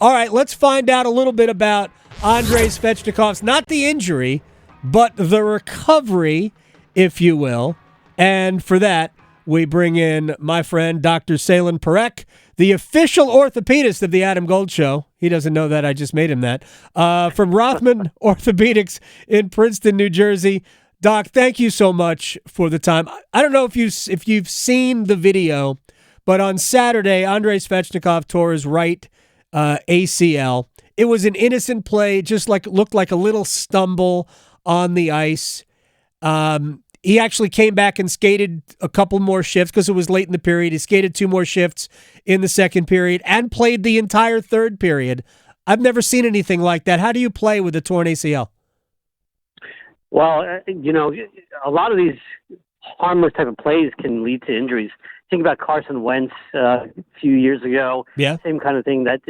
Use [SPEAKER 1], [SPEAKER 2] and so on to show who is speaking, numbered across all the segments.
[SPEAKER 1] All right, let's find out a little bit about Andrei Svechnikov's, not the injury, but the recovery, if you will. And for that, we bring in my friend, Dr. Selene Parekh, the official orthopedist of the Adam Gold Show. He doesn't know that. I just made him that. From Rothman Orthopaedics in Princeton, New Jersey. Doc, thank you so much for the time. I don't know if you've seen the video, but on Saturday, Andrei Svechnikov tore his right ACL. It was an innocent play, just looked like a little stumble on the ice. He actually came back and skated a couple more shifts because it was late in the period. He skated 2 more shifts in the second period and played the entire third period. I've never seen anything like that. How do you play with a torn ACL?
[SPEAKER 2] Well, a lot of these harmless type of plays can lead to injuries. Think about Carson Wentz a few years ago.
[SPEAKER 1] Yeah.
[SPEAKER 2] Same kind of thing that,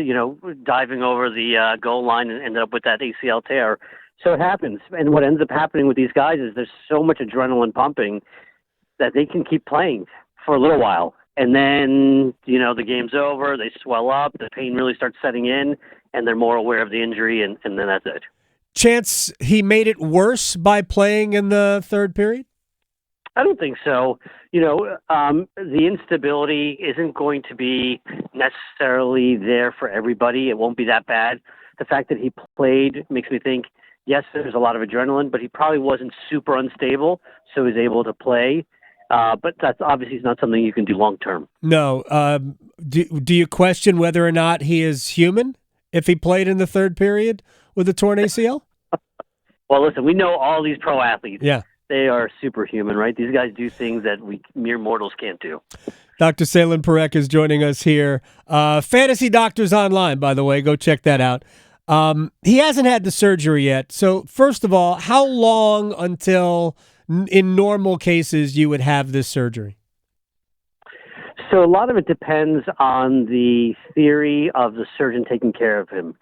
[SPEAKER 2] diving over the goal line and ended up with that ACL tear. So it happens. And what ends up happening with these guys is there's so much adrenaline pumping that they can keep playing for a little while. And then, the game's over, they swell up, the pain really starts setting in, and they're more aware of the injury, and then that's it.
[SPEAKER 1] Chance he made it worse by playing in the third period?
[SPEAKER 2] I don't think so. The instability isn't going to be necessarily there for everybody. It won't be that bad. The fact that he played makes me think, yes, there's a lot of adrenaline, but he probably wasn't super unstable, so he's able to play. But that's obviously not something you can do long term.
[SPEAKER 1] No. Do you question whether or not he is human if he played in the third period with a torn ACL?
[SPEAKER 2] Well, listen, we know all these pro athletes.
[SPEAKER 1] Yeah.
[SPEAKER 2] They are superhuman, right? These guys do things that we mere mortals can't do.
[SPEAKER 1] Dr. Selene Parekh is joining us here. Fantasy Doctors Online, by the way. Go check that out. He hasn't had the surgery yet. So, first of all, how long until, in normal cases, you would have this surgery?
[SPEAKER 2] So a lot of it depends on the theory of the surgeon taking care of him.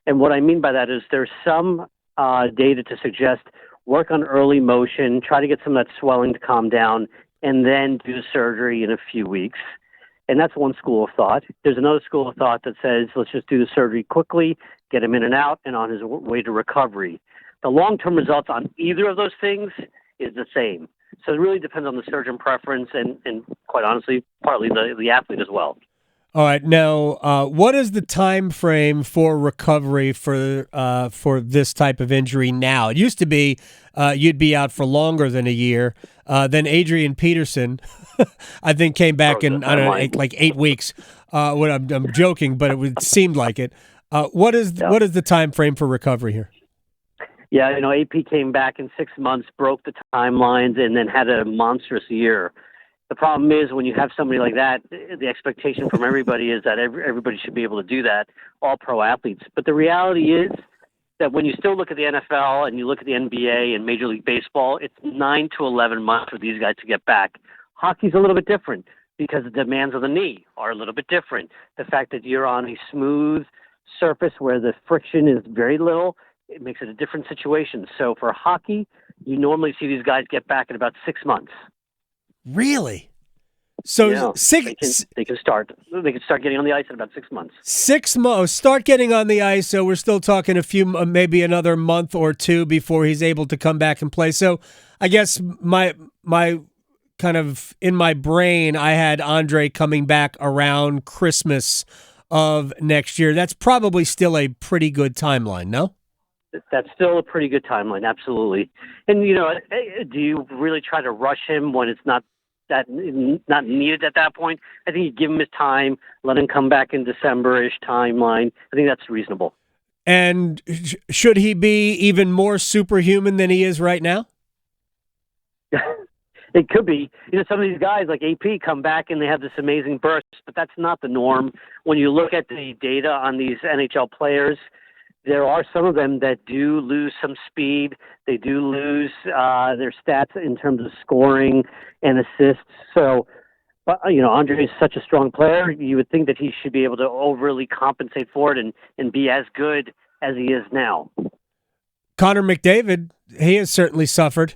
[SPEAKER 2] And what I mean by that is there's some data to suggest work on early motion, try to get some of that swelling to calm down, and then do the surgery in a few weeks. And that's one school of thought. There's another school of thought that says, let's just do the surgery quickly, get him in and out, and on his way to recovery. The long-term results on either of those things is the same. So it really depends on the surgeon preference and quite honestly, partly the athlete as well.
[SPEAKER 1] All right. Now, what is the time frame for recovery for this type of injury now? It used to be you'd be out for longer than a year. Then Adrian Peterson, I think, came back in, I don't know, like 8 weeks. I'm joking, but it seemed like it. What is the time frame for recovery here?
[SPEAKER 2] Yeah, AP came back in 6 months, broke the timelines, and then had a monstrous year. The problem is when you have somebody like that, the expectation from everybody is that everybody should be able to do that, all pro athletes. But the reality is that when you still look at the NFL and you look at the NBA and Major League Baseball, it's 9 to 11 months for these guys to get back. Hockey's a little bit different because the demands of the knee are a little bit different. The fact that you're on a smooth surface where the friction is very little, it makes it a different situation. So for hockey, you normally see these guys get back in about 6 months.
[SPEAKER 1] Really? So
[SPEAKER 2] they can start getting on the ice in about 6 months.
[SPEAKER 1] 6 months. Start getting on the ice. So we're still talking maybe another month or two before he's able to come back and play. So I guess my kind of in my brain, I had Andrei coming back around Christmas of next year. That's probably still a pretty good timeline, no?
[SPEAKER 2] That's still a pretty good timeline, absolutely. And, do you really try to rush him when it's not needed at that point? I think you give him his time, let him come back in December-ish timeline. I think that's reasonable.
[SPEAKER 1] And should he be even more superhuman than he is right now?
[SPEAKER 2] It could be. Some of these guys like AP come back and they have this amazing burst, but that's not the norm. When you look at the data on these NHL players, there are some of them that do lose some speed. They do lose their stats in terms of scoring and assists. So, Andrei is such a strong player. You would think that he should be able to overly compensate for it and be as good as he is now.
[SPEAKER 1] Connor McDavid, he has certainly suffered.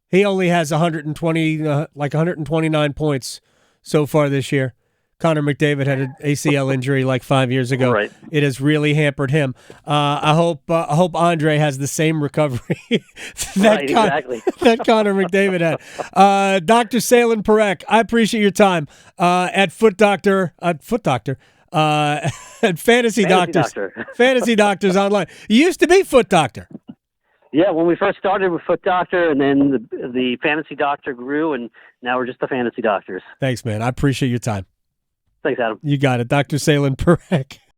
[SPEAKER 1] He only has 129 points so far this year. Connor McDavid had an ACL injury like 5 years ago.
[SPEAKER 2] Right.
[SPEAKER 1] It has really hampered him. I hope Andrei has the same recovery
[SPEAKER 2] Exactly.
[SPEAKER 1] that Connor McDavid had. Dr. Selene Parekh, I appreciate your time at Foot Doctor, at Fantasy Doctors. Fantasy Doctors Online. You used to be Foot Doctor.
[SPEAKER 2] Yeah, when we first started with Foot Doctor, and then the Fantasy Doctor grew, and now we're just the Fantasy Doctors.
[SPEAKER 1] Thanks, man. I appreciate your time.
[SPEAKER 2] Thanks, Adam.
[SPEAKER 1] You got it. Dr. Selene Parekh.